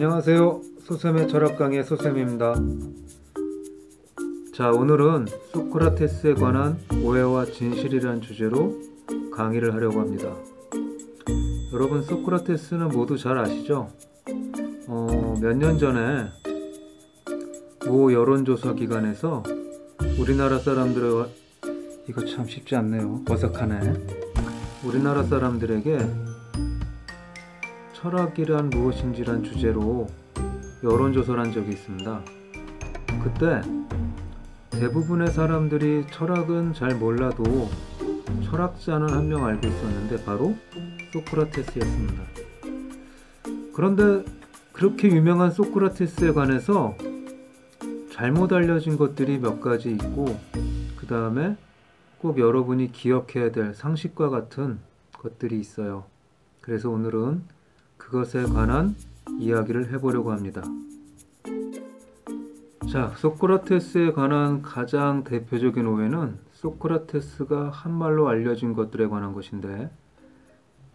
안녕하세요. 소쌤의 철학 강의 소쌤입니다. 자, 오늘은 소크라테스에 관한 오해와 진실이라는 주제로 강의를 하려고 합니다. 여러분, 소크라테스는 모두 잘 아시죠? 몇 년 전에 모 여론조사 기관에서 우리나라 사람들의 이거 참 쉽지 않네요. 어색하네. 우리나라 사람들에게 철학이란 무엇인지란 주제로 여론조사를 한 적이 있습니다. 그때 대부분의 사람들이 철학은 잘 몰라도 철학자는 한 명 알고 있었는데 바로 소크라테스였습니다. 그런데 그렇게 유명한 소크라테스에 관해서 잘못 알려진 것들이 몇 가지 있고, 그 다음에 꼭 여러분이 기억해야 될 상식과 같은 것들이 있어요. 그래서 오늘은 그것에 관한 이야기를 해보려고 합니다. 자, 소크라테스에 관한 가장 대표적인 오해는 소크라테스가 한 말로 알려진 것들에 관한 것인데,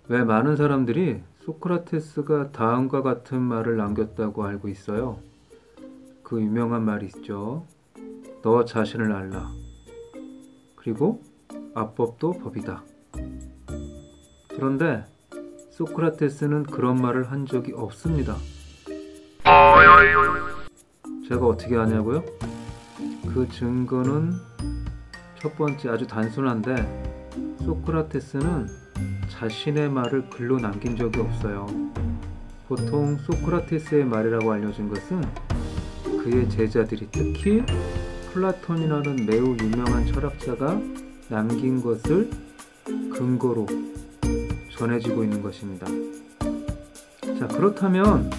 왜 많은 사람들이 소크라테스가 다음과 같은 말을 남겼다고 알고 있어요. 그 유명한 말이 있죠. 너 자신을 알라. 그리고 악법도 법이다. 그런데 소크라테스는 그런 말을 한 적이 없습니다. 제가 어떻게 아냐고요? 그 증거는 첫 번째, 아주 단순한데 소크라테스는 자신의 말을 글로 남긴 적이 없어요. 보통 소크라테스의 말이라고 알려진 것은 그의 제자들이, 특히 플라톤이라는 매우 유명한 철학자가 남긴 것을 근거로 전해지고 있는 것입니다. 자, 그렇다면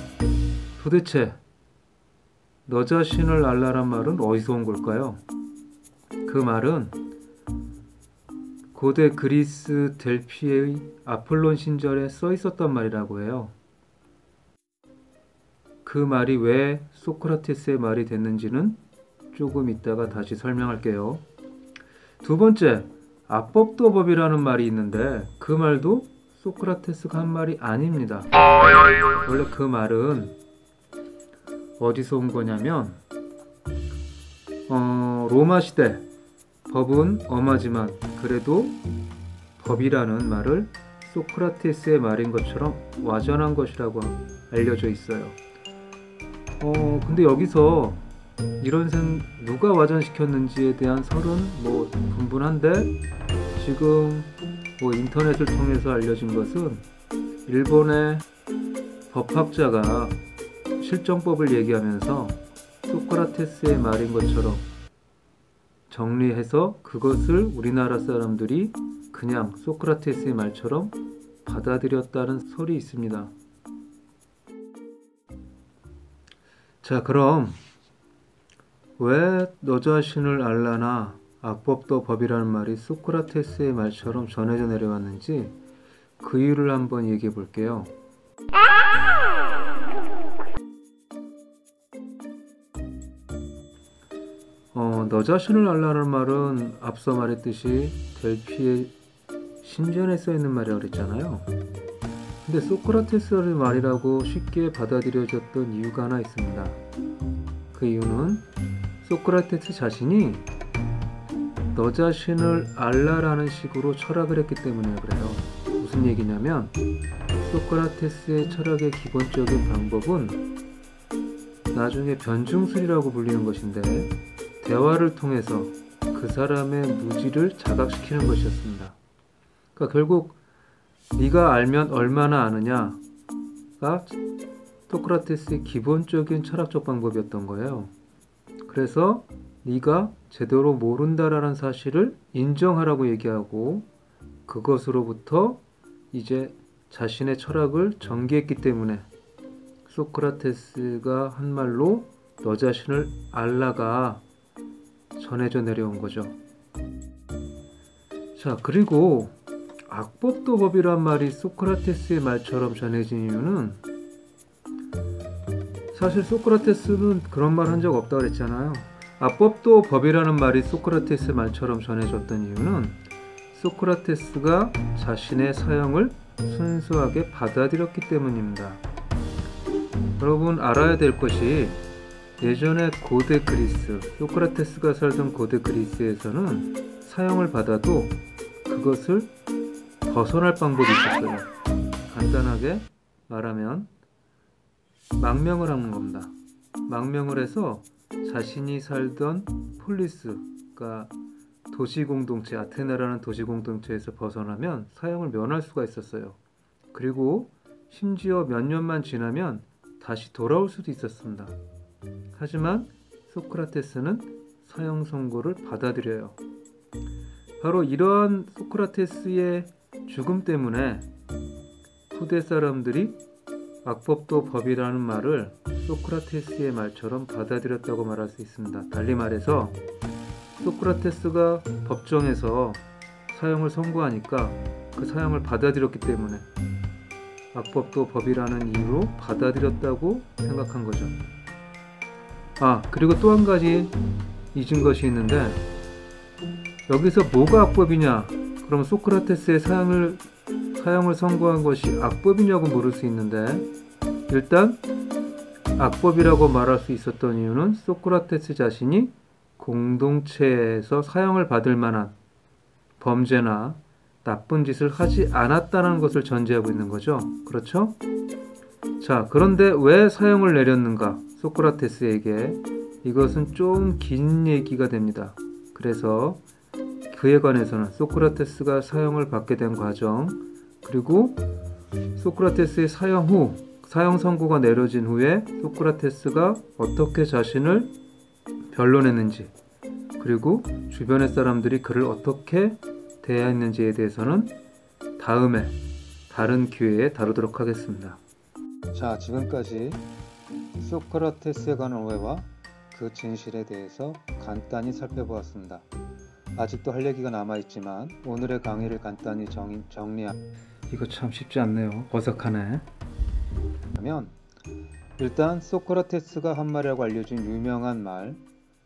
도대체 너 자신을 알라란 말은 어디서 온 걸까요? 그 말은 고대 그리스 델피의 아폴론 신전에 써 있었단 말이라고 해요. 그 말이 왜 소크라테스의 말이 됐는지는 조금 이따가 다시 설명할게요. 두 번째, 악법도 법이라는 말이 있는데 그 말도 소크라테스가 한 말이 아닙니다. 원래 그 말은 어디서 온 거냐면 로마 시대, 법은 엄하지만 그래도 법이라는 말을 소크라테스의 말인 것처럼 와전한 것이라고 알려져 있어요. 근데 여기서 이런 누가 와전시켰는지에 대한 설은 분분한데, 지금 인터넷을 통해서 알려진 것은 일본의 법학자가 실정법을 얘기하면서 소크라테스의 말인 것처럼 정리해서 그것을 우리나라 사람들이 그냥 소크라테스의 말처럼 받아들였다는 설이 있습니다. 자, 그럼 왜 너 자신을 알라나 악법도 법이라는 말이 소크라테스의 말처럼 전해져 내려왔는지 그 이유를 한번 얘기해 볼게요. 너 자신을 알라는 말은 앞서 말했듯이 델피의 신전에 써 있는 말이라고 그랬잖아요. 근데 소크라테스의 말이라고 쉽게 받아들여졌던 이유가 하나 있습니다. 그 이유는 소크라테스 자신이 너 자신을 알라라는 식으로 철학을 했기 때문에 그래요. 무슨 얘기냐면 소크라테스의 철학의 기본적인 방법은 나중에 변증술이라고 불리는 것인데, 대화를 통해서 그 사람의 무지를 자각시키는 것이었습니다. 그러니까 결국 네가 알면 얼마나 아느냐가 소크라테스의 기본적인 철학적 방법이었던 거예요. 그래서 네가 제대로 모른다라는 사실을 인정하라고 얘기하고, 그것으로부터 이제 자신의 철학을 전개했기 때문에 소크라테스가 한 말로 너 자신을 알라가 전해져 내려온 거죠. 자, 그리고 악법도 법이란 말이 소크라테스의 말처럼 전해진 이유는, 사실 소크라테스는 그런 말 한 적 없다고 그랬잖아요. 악법도 법이라는 말이 소크라테스의 말처럼 전해졌던 이유는 소크라테스가 자신의 사형을 순수하게 받아들였기 때문입니다. 여러분 알아야 될 것이 예전에 고대 그리스, 소크라테스가 살던 고대 그리스에서는 사형을 받아도 그것을 벗어날 방법이 있었어요. 간단하게 말하면 망명을 하는 겁니다. 망명을 해서 자신이 살던 폴리스가 도시공동체, 아테네라는 도시공동체에서 벗어나면 사형을 면할 수가 있었어요. 그리고 심지어 몇 년만 지나면 다시 돌아올 수도 있었습니다. 하지만 소크라테스는 사형 선고를 받아들여요. 바로 이러한 소크라테스의 죽음 때문에 후대 사람들이 악법도 법이라는 말을 소크라테스의 말처럼 받아들였다고 말할 수 있습니다. 달리 말해서 소크라테스가 법정에서 사형을 선고하니까 그 사형을 받아들였기 때문에 악법도 법이라는 이유로 받아들였다고 생각한 거죠. 그리고 또 한 가지 잊은 것이 있는데, 여기서 뭐가 악법이냐? 그럼 소크라테스의 사형을 선고한 것이 악법이냐고 물을 수 있는데, 일단 악법이라고 말할 수 있었던 이유는 소크라테스 자신이 공동체에서 사형을 받을 만한 범죄나 나쁜 짓을 하지 않았다는 것을 전제하고 있는 거죠. 그렇죠? 자, 그런데 왜 사형을 내렸는가? 소크라테스에게. 이것은 좀 긴 얘기가 됩니다. 그래서 그에 관해서는 소크라테스가 사형을 받게 된 과정, 그리고 소크라테스의 사형 후, 사형 선고가 내려진 후에 소크라테스가 어떻게 자신을 변론했는지, 그리고 주변의 사람들이 그를 어떻게 대했는지에 대해서는 다음에 다른 기회에 다루도록 하겠습니다. 자, 지금까지 소크라테스에 관한 오해와 그 진실에 대해서 간단히 살펴보았습니다. 아직도 할 얘기가 남아있지만 오늘의 강의를 간단히 이거 참 쉽지 않네요. 어색하네. 그러면 일단 소크라테스가 한 말이라고 알려진 유명한 말,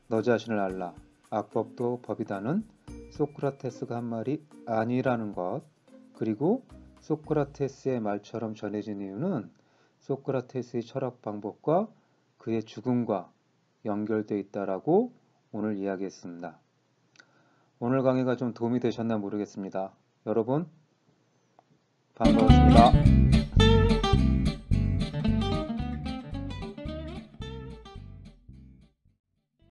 너 자신을 알라, 악법도 법이다는 소크라테스가 한 말이 아니라는 것, 그리고 소크라테스의 말처럼 전해진 이유는 소크라테스의 철학 방법과 그의 죽음과 연결되어 있다라고 오늘 이야기했습니다. 오늘 강의가 좀 도움이 되셨나 모르겠습니다. 여러분 반가웠습니다.